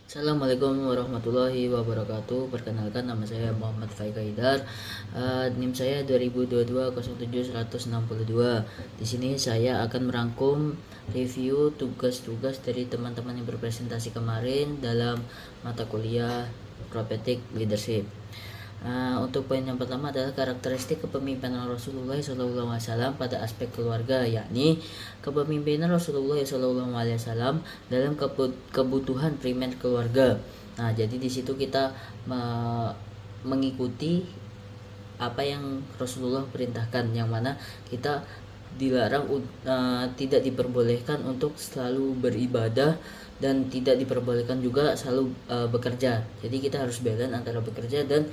Assalamualaikum warahmatullahi wabarakatuh. Perkenalkan, nama saya Muhammad Faik Haidar. NIM saya 2022-07-162. Di sini saya akan merangkum review tugas-tugas dari teman-teman yang berpresentasi kemarin dalam mata kuliah Prophetic Leadership. Untuk poin yang pertama adalah karakteristik kepemimpinan Rasulullah SAW pada aspek keluarga, yakni kepemimpinan Rasulullah SAW dalam kebutuhan primer keluarga. Nah, jadi di situ kita mengikuti apa yang Rasulullah perintahkan, yang mana kita dilarang, tidak diperbolehkan untuk selalu beribadah dan tidak diperbolehkan juga selalu bekerja. Jadi kita harus balance antara bekerja dan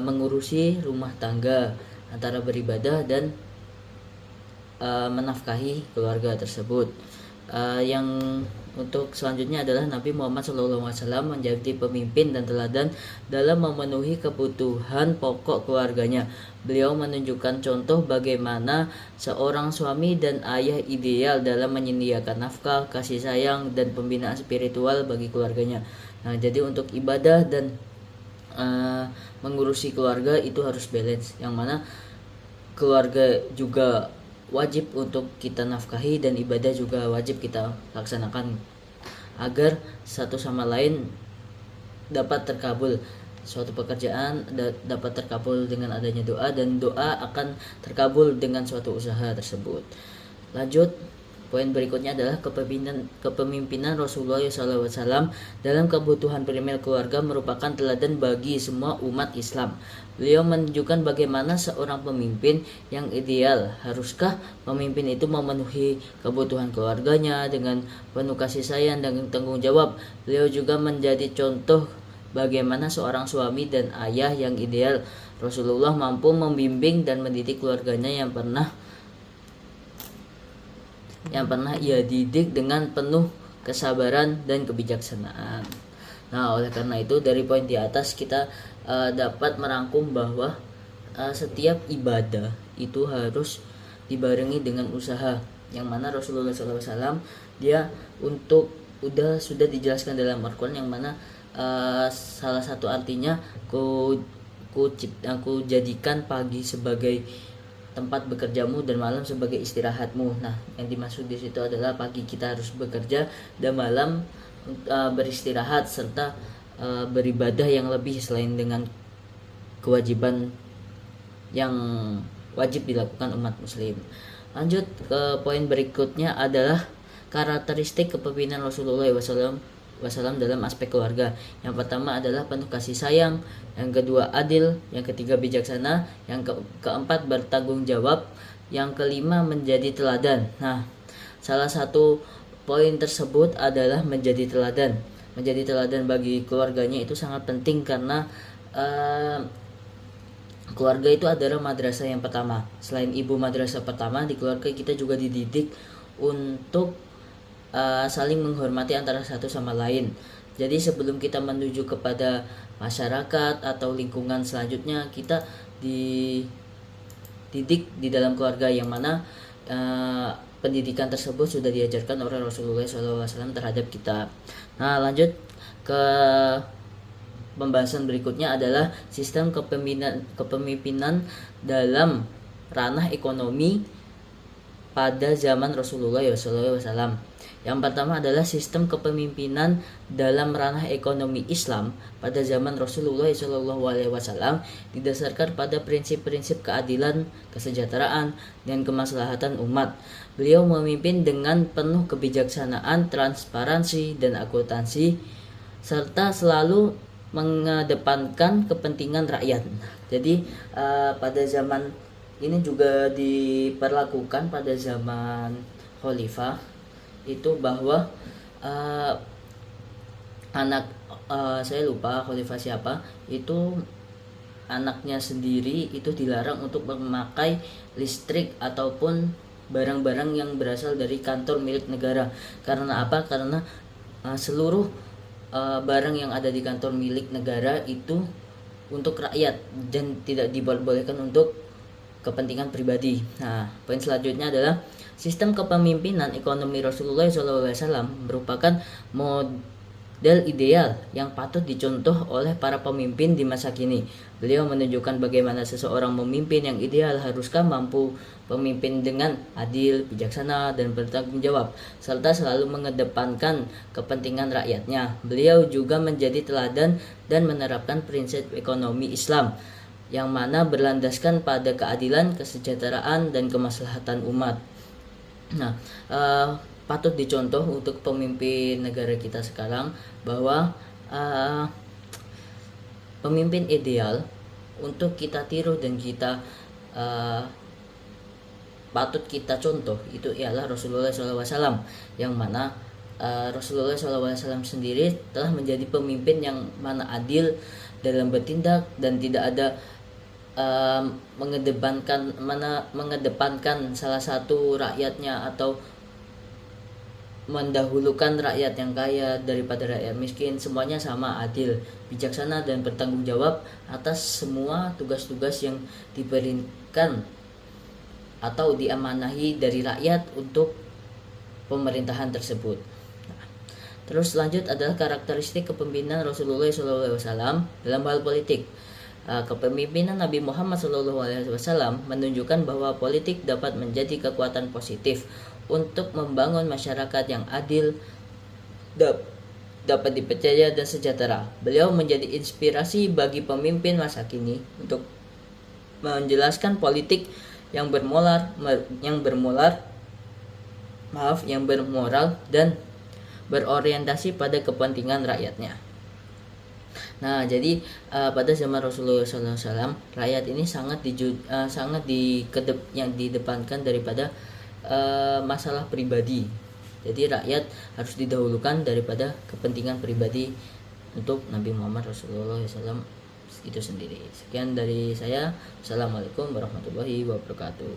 mengurusi rumah tangga, antara beribadah dan menafkahi keluarga tersebut. Yang untuk selanjutnya adalah Nabi Muhammad SAW menjadi pemimpin dan teladan dalam memenuhi kebutuhan pokok keluarganya. Beliau menunjukkan contoh bagaimana seorang suami dan ayah ideal dalam menyediakan nafkah, kasih sayang, dan pembinaan spiritual bagi keluarganya. Nah, jadi untuk ibadah dan mengurusi keluarga itu harus balance, yang mana keluarga juga wajib untuk kita nafkahi dan ibadah juga wajib kita laksanakan agar satu sama lain dapat terkabul. Suatu pekerjaan dapat terkabul dengan adanya doa, dan doa akan terkabul dengan suatu usaha tersebut. Lanjut, poin berikutnya adalah kepemimpinan Rasulullah SAW dalam kebutuhan primer keluarga merupakan teladan bagi semua umat Islam. Beliau menunjukkan bagaimana seorang pemimpin yang ideal. Haruskah pemimpin itu memenuhi kebutuhan keluarganya dengan penuh kasih sayang dan tanggung jawab? Beliau juga menjadi contoh bagaimana seorang suami dan ayah yang ideal. Rasulullah mampu membimbing dan mendidik keluarganya yang pernah ia didik dengan penuh kesabaran dan kebijaksanaan. Nah, oleh karena itu dari poin di atas kita dapat merangkum bahwa setiap ibadah itu harus dibarengi dengan usaha, yang mana Rasulullah SAW dia sudah dijelaskan dalam Al-Quran, yang mana salah satu artinya aku jadikan pagi sebagai tempat bekerjamu dan malam sebagai istirahatmu. Nah, yang dimaksud di situ adalah pagi kita harus bekerja dan malam beristirahat serta beribadah yang lebih selain dengan kewajiban yang wajib dilakukan umat muslim. Lanjut ke poin berikutnya adalah karakteristik kepemimpinan Rasulullah SAW dalam aspek keluarga. Yang pertama adalah penuh kasih sayang, yang kedua adil, yang ketiga bijaksana, yang keempat bertanggung jawab, yang kelima menjadi teladan. Nah, salah satu poin tersebut adalah menjadi teladan. Menjadi teladan bagi keluarganya itu sangat penting, karena keluarga itu adalah madrasah yang pertama. Selain ibu madrasah pertama, di keluarga kita juga dididik untuk saling menghormati antara satu sama lain. Jadi sebelum kita menuju kepada masyarakat atau lingkungan selanjutnya, kita dididik di dalam keluarga, yang mana pendidikan tersebut sudah diajarkan oleh Rasulullah SAW terhadap kita. Nah, lanjut ke pembahasan berikutnya adalah sistem kepemimpinan dalam ranah ekonomi pada zaman Rasulullah SAW. Yang pertama adalah sistem kepemimpinan dalam ranah ekonomi Islam pada zaman Rasulullah SAW didasarkan pada prinsip-prinsip keadilan, kesejahteraan, dan kemaslahatan umat. Beliau memimpin dengan penuh kebijaksanaan, transparansi, dan akuntansi, serta selalu mengedepankan kepentingan rakyat. Jadi pada zaman ini juga diperlakukan pada zaman khalifah itu, bahwa saya lupa khalifah siapa, itu anaknya sendiri itu dilarang untuk memakai listrik ataupun barang-barang yang berasal dari kantor milik negara. Karena apa? Karena seluruh barang yang ada di kantor milik negara itu untuk rakyat dan tidak diperbolehkan untuk kepentingan pribadi. Nah, poin selanjutnya adalah sistem kepemimpinan ekonomi Rasulullah SAW merupakan dan ideal yang patut dicontoh oleh para pemimpin di masa kini. Beliau menunjukkan bagaimana seseorang memimpin yang ideal haruskah mampu pemimpin dengan adil, bijaksana, dan bertanggung jawab, serta selalu mengedepankan kepentingan rakyatnya. Beliau juga menjadi teladan dan menerapkan prinsip ekonomi Islam yang mana berlandaskan pada keadilan, kesejahteraan, dan kemaslahatan umat. Nah, patut dicontoh untuk pemimpin negara kita sekarang bahwa pemimpin ideal untuk kita tiru dan kita patut kita contoh itu ialah Rasulullah SAW, yang mana Rasulullah SAW sendiri telah menjadi pemimpin yang mana adil dalam bertindak dan tidak ada mengedepankan salah satu rakyatnya atau mendahulukan rakyat yang kaya daripada rakyat miskin. Semuanya sama, adil, bijaksana, dan bertanggung jawab atas semua tugas-tugas yang diberikan atau diamanahi dari rakyat untuk pemerintahan tersebut. Terus lanjut adalah karakteristik kepemimpinan Rasulullah SAW dalam hal politik. Kepemimpinan Nabi Muhammad SAW menunjukkan bahwa politik dapat menjadi kekuatan positif untuk membangun masyarakat yang adil, dapat dipercaya dan sejahtera. Beliau menjadi inspirasi bagi pemimpin masa kini untuk menjelaskan politik yang bermoral dan berorientasi pada kepentingan rakyatnya. Nah, jadi pada zaman Rasulullah SAW, rakyat ini sangat yang didepankan daripada masalah pribadi. Jadi rakyat harus didahulukan daripada kepentingan pribadi untuk Nabi Muhammad Rasulullah SAW itu sendiri. Sekian dari saya. Assalamualaikum warahmatullahi wabarakatuh.